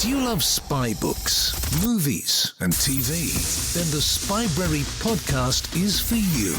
Do you love spy books, movies, and TV? Then the Spybrary Podcast is for you.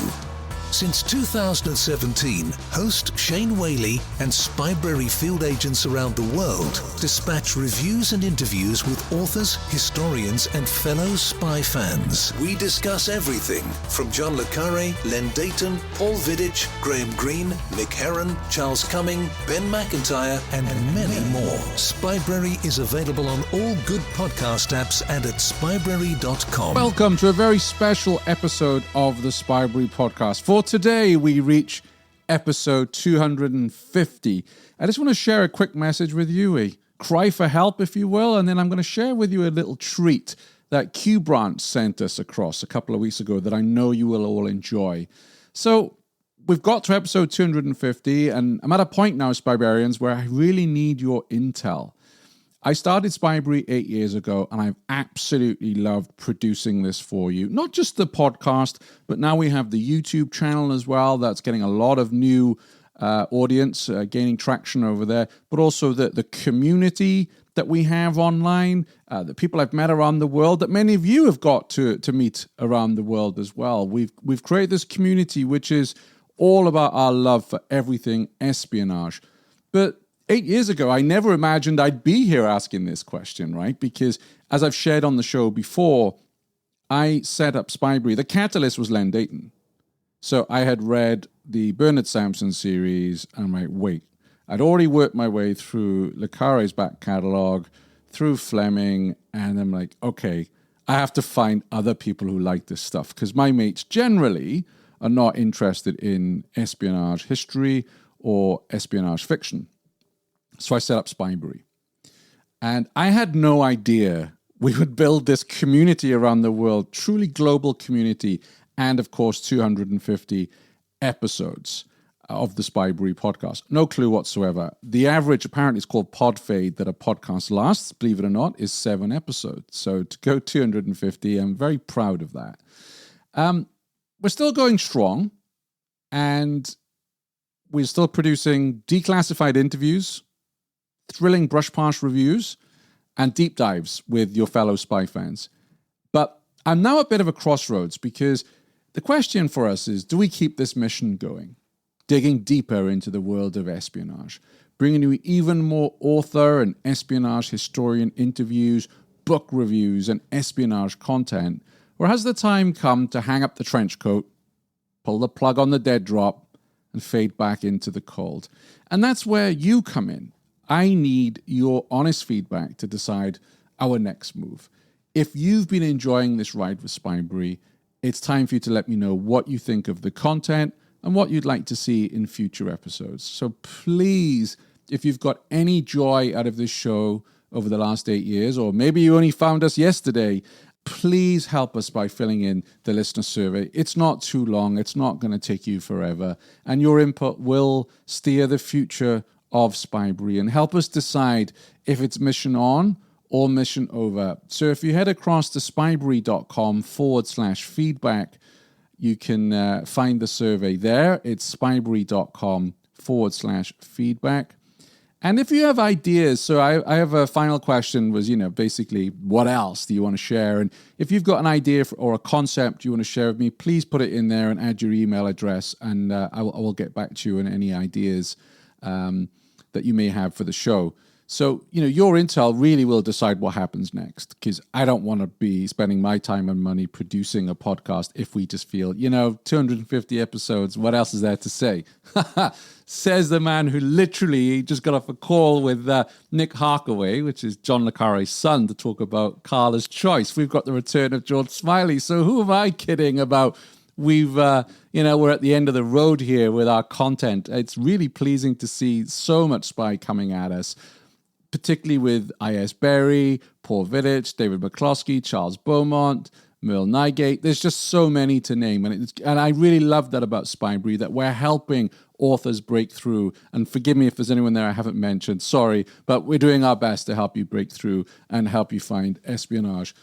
Since 2017, host Shane Whaley and Spybrary field agents around the world dispatch reviews and interviews with authors, historians, and fellow spy fans. We discuss everything from John le Carré, Len Deighton, Paul Vidic, Graham Greene, Mick Herron, Charles Cumming, Ben McIntyre, and many more. Spybrary is available on all good podcast apps and at spybrary.com. Welcome to a very special episode of the Spybrary Podcast. For today, we reach episode 250. I just want to share a quick message with you, a cry for help, if you will, and then I'm going to share with you a little treat that Q Branch sent us across a couple of weeks ago that I know you will all enjoy. So we've got to episode 250, and I'm at a point now, Spybrarians, where I really need your intel. I started Spybrary 8 years ago, and I've absolutely loved producing this for you. Not just the podcast, but now we have the YouTube channel as well. That's getting a lot of new audience, gaining traction over there. But also the community that we have online, the people I've met around the world, that many of you have got to meet around the world as well. We've created this community which is all about our love for everything espionage. But 8 years ago, I never imagined I'd be here asking this question, right? Because as I've shared on the show before, I set up Spybrary. The catalyst was Len Deighton. So I had read the Bernard Sampson series, and I'm like, wait. I'd already worked my way through le Carré's back catalogue, through Fleming, and I'm like, okay, I have to find other people who like this stuff, because my mates generally are not interested in espionage history or espionage fiction. So I set up Spybrary. And I had no idea we would build this community around the world, truly global community, and of course 250 episodes of the Spybrary podcast. No clue whatsoever. The average, apparently it's called pod fade, that a podcast lasts, believe it or not, is 7 episodes. So to go 250, I'm very proud of that. We're still going strong, and we're still producing declassified interviews, thrilling brush past reviews, and deep dives with your fellow spy fans. But I'm now at a bit of a crossroads, because the question for us is, do we keep this mission going? Digging deeper into the world of espionage, bringing you even more author and espionage historian interviews, book reviews, and espionage content? Or has the time come to hang up the trench coat, pull the plug on the dead drop, and fade back into the cold? And that's where you come in. I need your honest feedback to decide our next move. If you've been enjoying this ride with Spybrary, it's time for you to let me know what you think of the content and what you'd like to see in future episodes. So please, if you've got any joy out of this show over the last 8 years, or maybe you only found us yesterday, please help us by filling in the listener survey. It's not too long. It's not going to take you forever. And your input will steer the future of Spybrary and help us decide if it's mission on or mission over. So if you head across to spybrary.com/feedback, you can find the survey there. It's spybrary.com/feedback. And if you have ideas, so I have a final question was, basically, what else do you want to share? And if you've got an idea or a concept you want to share with me, please put it in there and add your email address, and I will get back to you on any ideas that you may have for the show. So, your intel really will decide what happens next, because I don't want to be spending my time and money producing a podcast if we just feel, 250 episodes, what else is there to say? Says the man who literally just got off a call with Nick Harkaway, which is John le Carré's son, to talk about Carla's Choice. We've got the return of George Smiley. So who am I kidding about? We're at the end of the road here with our content. It's really pleasing to see so much spy coming at us, particularly with I.S. Berry, Paul Vidic, David McCloskey, Charles Beaumont, Merle Nygate. There's just so many to name. And I really love that about Spybrary, that we're helping authors break through. And forgive me if there's anyone there I haven't mentioned, sorry, but we're doing our best to help you break through and help you find espionage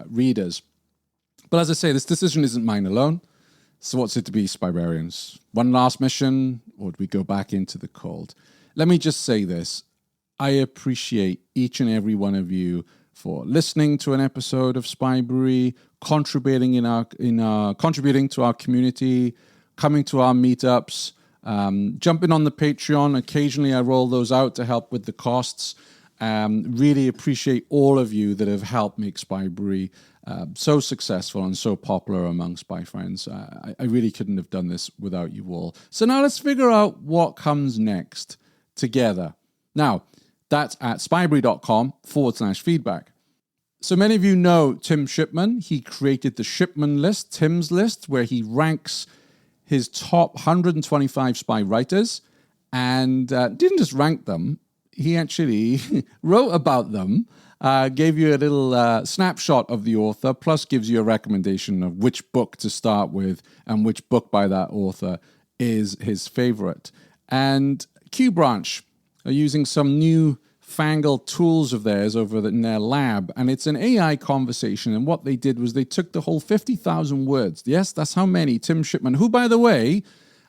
readers. But as I say, this decision isn't mine alone. So what's it to be, Spybrarians? One last mission, or do we go back into the cold? Let me just say this. I appreciate each and every one of you for listening to an episode of Spybrary, contributing contributing to our community, coming to our meetups, jumping on the Patreon. Occasionally I roll those out to help with the costs. Really appreciate all of you that have helped make Spybrary so successful and so popular among spy friends. I really couldn't have done this without you all. So now let's figure out what comes next together. Now, that's at spybrary.com/feedback. So many of you know Tim Shipman. He created the Shipman list, Tim's list, where he ranks his top 125 spy writers and didn't just rank them. He actually wrote about them, gave you a little snapshot of the author, plus gives you a recommendation of which book to start with and which book by that author is his favorite. And Q Branch are using some new fangled tools of theirs over in their lab, and it's an AI conversation. And what they did was they took the whole 50,000 words. Yes, that's how many Tim Shipman, who, by the way,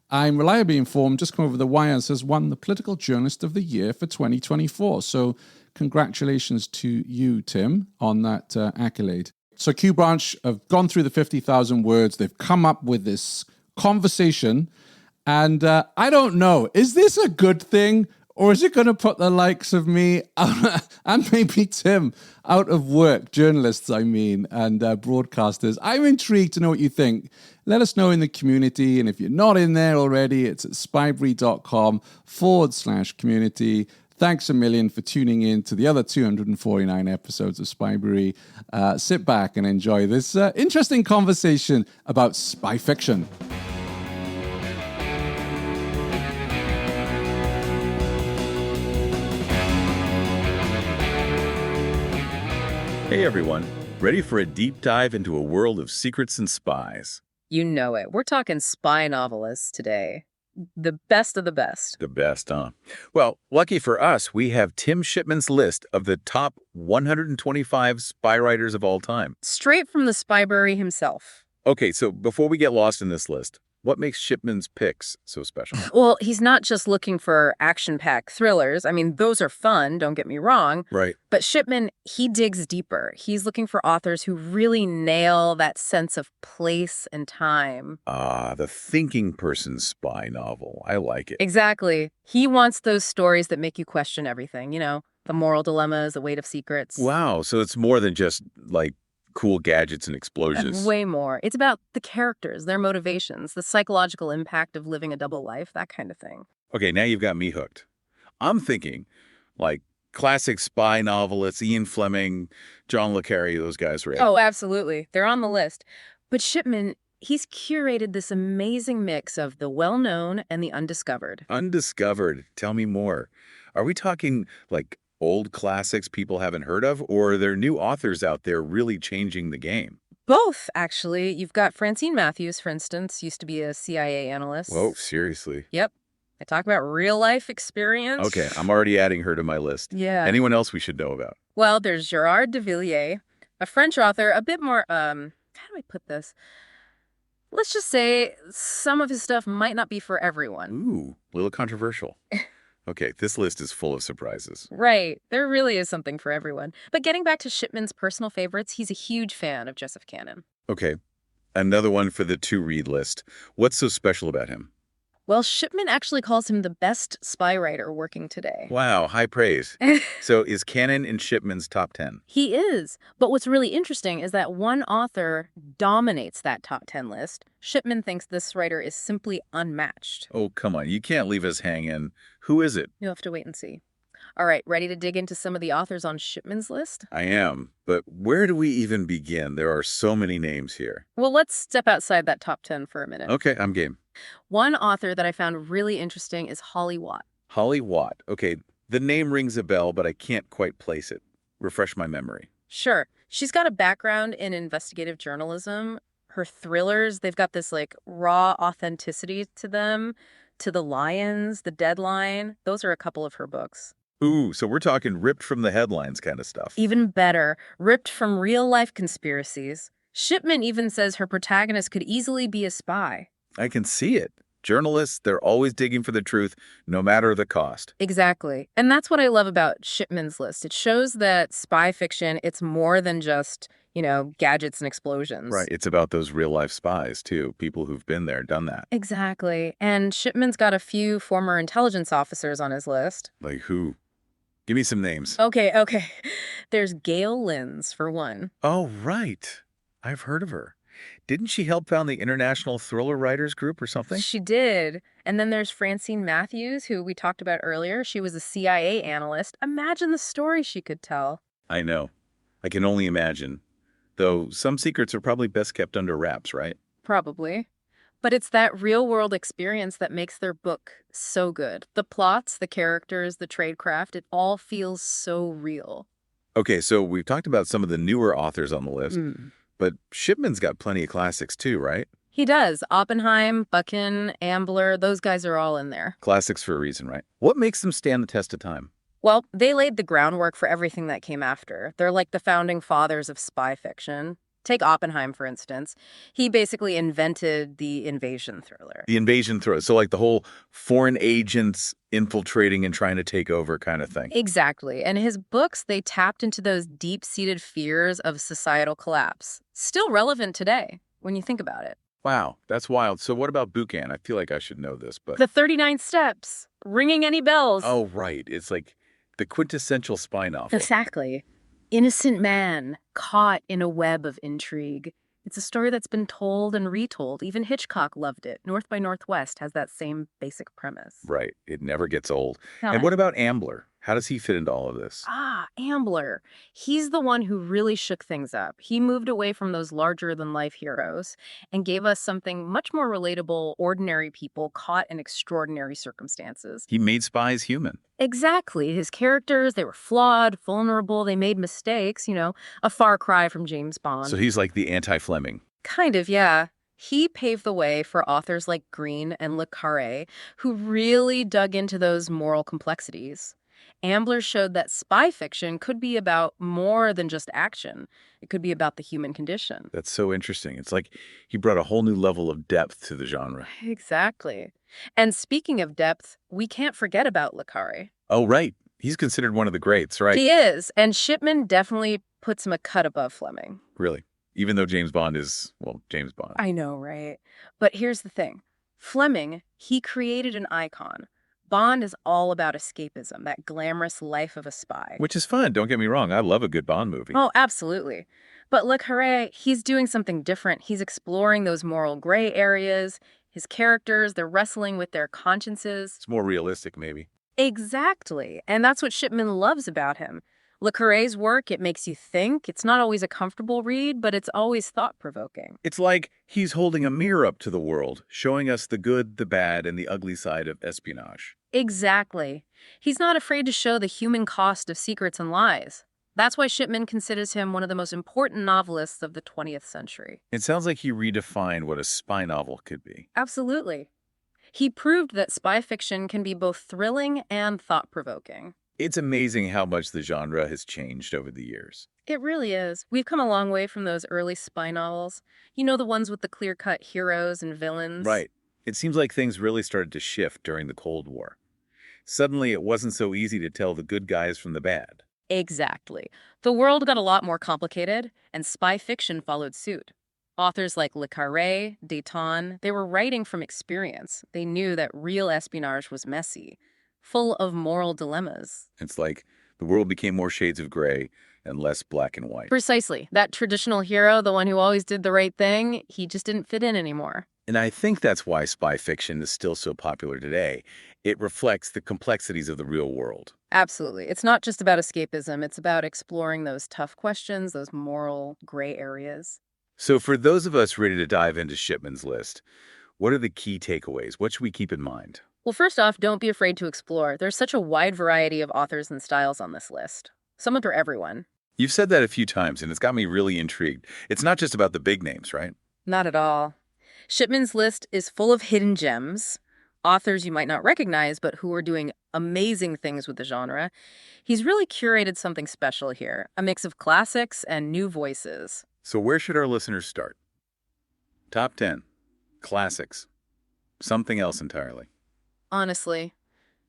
I'm reliably informed, just come over the wires, has won the Political Journalist of the Year for 2024. So congratulations to you, Tim, on that accolade. So Q Branch have gone through the 50,000 words. They've come up with this conversation. And I don't know, is this a good thing? Or is it going to put the likes of me and maybe Tim out of work, journalists, I mean, and broadcasters? I'm intrigued to know what you think. Let us know in the community. And if you're not in there already, it's at spybrary.com/community. Thanks a million for tuning in to the other 249 episodes of Spybrary. Sit back and enjoy this interesting conversation about spy fiction. Hey everyone, ready for a deep dive into a world of secrets and spies? You know it. We're talking spy novelists today. The best of the best. The best, huh? Well, lucky for us, we have Tim Shipman's list of the top 125 spy writers of all time. Straight from the Spybrary himself. Okay, so before we get lost in this list, what makes Shipman's picks so special? Well, he's not just looking for action-packed thrillers. I mean, those are fun, don't get me wrong. Right. But Shipman, he digs deeper. He's looking for authors who really nail that sense of place and time. The thinking person's spy novel. I like it. Exactly. He wants those stories that make you question everything, you know, the moral dilemmas, the weight of secrets. Wow, so it's more than just, like, cool gadgets and explosions. Way more. It's about the characters, their motivations, the psychological impact of living a double life, that kind of thing. Okay, now you've got me hooked. I'm thinking, like, classic spy novelists, Ian Fleming, John le Carré, those guys read. Oh, absolutely. They're on the list. But Shipman, he's curated this amazing mix of the well-known and the undiscovered. Undiscovered. Tell me more. Are we talking, like, old classics people haven't heard of, or are there new authors out there really changing the game? Both, actually. You've got Francine Matthews, for instance, used to be a CIA analyst. Whoa, seriously? Yep. I talk about real-life experience. Okay, I'm already adding her to my list. Yeah. Anyone else we should know about? Well, there's Gerard de Villiers, a French author, a bit more, how do I put this? Let's just say some of his stuff might not be for everyone. Ooh, a little controversial. Okay, this list is full of surprises. Right. There really is something for everyone. But getting back to Shipman's personal favorites, he's a huge fan of Joseph Cannon. Okay, another one for the to-read list. What's so special about him? Well, Shipman actually calls him the best spy writer working today. Wow, high praise. So is Cannon in Shipman's top 10? He is. But what's really interesting is that one author dominates that top 10 list. Shipman thinks this writer is simply unmatched. Oh, come on. You can't leave us hanging. Who is it? You'll have to wait and see. All right, ready to dig into some of the authors on Shipman's list? I am. But where do we even begin? There are so many names here. Well, let's step outside that top 10 for a minute. Okay, I'm game. One author that I found really interesting is Holly Watt. Holly Watt. Okay, the name rings a bell, but I can't quite place it. Refresh my memory. Sure. She's got a background in investigative journalism. Her thrillers, they've got this like raw authenticity to them. To the Lions, The Deadline, those are a couple of her books. Ooh, so we're talking ripped from the headlines kind of stuff. Even better, ripped from real-life conspiracies. Shipman even says her protagonist could easily be a spy. I can see it. Journalists, they're always digging for the truth, no matter the cost. Exactly. And that's what I love about Shipman's List. It shows that spy fiction, it's more than just, gadgets and explosions. Right. It's about those real-life spies, too, people who've been there, done that. Exactly. And Shipman's got a few former intelligence officers on his list. Like who? Give me some names. Okay. There's Gail Lynns, for one. Oh, right. I've heard of her. Didn't she help found the International Thriller Writers Group or something? She did. And then there's Francine Matthews, who we talked about earlier. She was a CIA analyst. Imagine the story she could tell. I know. I can only imagine. Though some secrets are probably best kept under wraps, right? Probably. But it's that real-world experience that makes their book so good. The plots, the characters, the tradecraft, it all feels so real. Okay, so we've talked about some of the newer authors on the list, but Shipman's got plenty of classics too, right? He does. Oppenheim, Buchan, Ambler, those guys are all in there. Classics for a reason, right? What makes them stand the test of time? Well, they laid the groundwork for everything that came after. They're like the founding fathers of spy fiction. Take Oppenheim, for instance. He basically invented the invasion thriller. The invasion thriller. So like the whole foreign agents infiltrating and trying to take over kind of thing. Exactly. And his books, they tapped into those deep-seated fears of societal collapse. Still relevant today, when you think about it. Wow, that's wild. So what about Buchan? I feel like I should know this, but... The 39 Steps. Ringing any bells? Oh, right. It's like the quintessential spy novel. Exactly. Innocent man caught in a web of intrigue. It's a story that's been told and retold. Even Hitchcock loved it. North by Northwest has that same basic premise. Right. It never gets old. No. And what about Ambler? How does he fit into all of this? Ambler. He's the one who really shook things up. He moved away from those larger-than-life heroes and gave us something much more relatable, ordinary people caught in extraordinary circumstances. He made spies human. Exactly. His characters, they were flawed, vulnerable, they made mistakes, a far cry from James Bond. So he's like the anti-Fleming. Kind of, yeah. He paved the way for authors like Green and Le Carré, who really dug into those moral complexities. Ambler showed that spy fiction could be about more than just action. It could be about the human condition. That's so interesting. It's like he brought a whole new level of depth to the genre. Exactly. And speaking of depth, we can't forget about Le Carré. Oh, right. He's considered one of the greats, right? He is. And Shipman definitely puts him a cut above Fleming. Really? Even though James Bond is, well, James Bond. I know, right? But here's the thing. Fleming, he created an icon. Bond is all about escapism, that glamorous life of a spy. Which is fun, don't get me wrong. I love a good Bond movie. Oh, absolutely. But Le Carré, he's doing something different. He's exploring those moral gray areas. His characters, they're wrestling with their consciences. It's more realistic, maybe. Exactly. And that's what Shipman loves about him. Le Carré's work, it makes you think. It's not always a comfortable read, but it's always thought-provoking. It's like he's holding a mirror up to the world, showing us the good, the bad, and the ugly side of espionage. Exactly. He's not afraid to show the human cost of secrets and lies. That's why Shipman considers him one of the most important novelists of the 20th century. It sounds like he redefined what a spy novel could be. Absolutely. He proved that spy fiction can be both thrilling and thought-provoking. It's amazing how much the genre has changed over the years. It really is. We've come a long way from those early spy novels. The ones with the clear-cut heroes and villains. Right. It seems like things really started to shift during the Cold War. Suddenly, it wasn't so easy to tell the good guys from the bad. Exactly. The world got a lot more complicated, and spy fiction followed suit. Authors like Le Carré, Dayton, they were writing from experience. They knew that real espionage was messy, full of moral dilemmas. It's like the world became more shades of gray and less black and white. Precisely. That traditional hero, the one who always did the right thing, he just didn't fit in anymore. And I think that's why spy fiction is still so popular today. It reflects the complexities of the real world. Absolutely. It's not just about escapism. It's about exploring those tough questions, those moral gray areas. So for those of us ready to dive into Shipman's List, what are the key takeaways? What should we keep in mind? Well, first off, don't be afraid to explore. There's such a wide variety of authors and styles on this list. Someone for everyone. You've said that a few times, and it's got me really intrigued. It's not just about the big names, right? Not at all. Shipman's List is full of hidden gems, authors you might not recognize, but who are doing amazing things with the genre. He's really curated something special here, a mix of classics and new voices. So where should our listeners start? Top 10. Classics. something else entirely. Honestly,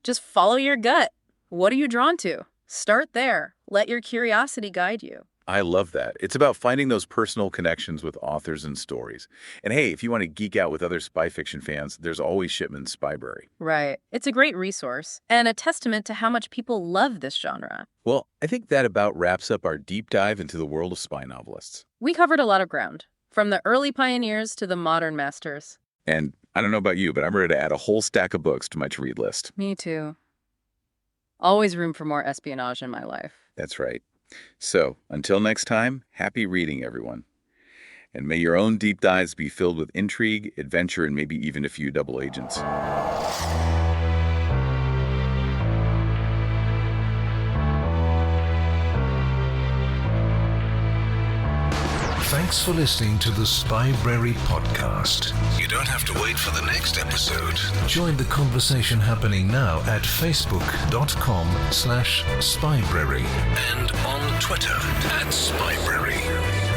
just follow your gut. What are you drawn to? Start there. Let your curiosity guide you. I love that. It's about finding those personal connections with authors and stories. And hey, if you want to geek out with other spy fiction fans, there's always Shipman's Spybrary. Right. It's a great resource and a testament to how much people love this genre. Well, I think that about wraps up our deep dive into the world of spy novelists. We covered a lot of ground, from the early pioneers to the modern masters. And I don't know about you, but I'm ready to add a whole stack of books to my to-read list. Me too. Always room for more espionage in my life. That's right. So, until next time, happy reading, everyone. And may your own deep dives be filled with intrigue, adventure, and maybe even a few double agents. Thanks for listening to the Spybrary Podcast. You don't have to wait for the next episode. Join the conversation happening now at facebook.com/Spybrary and on Twitter @Spybrary.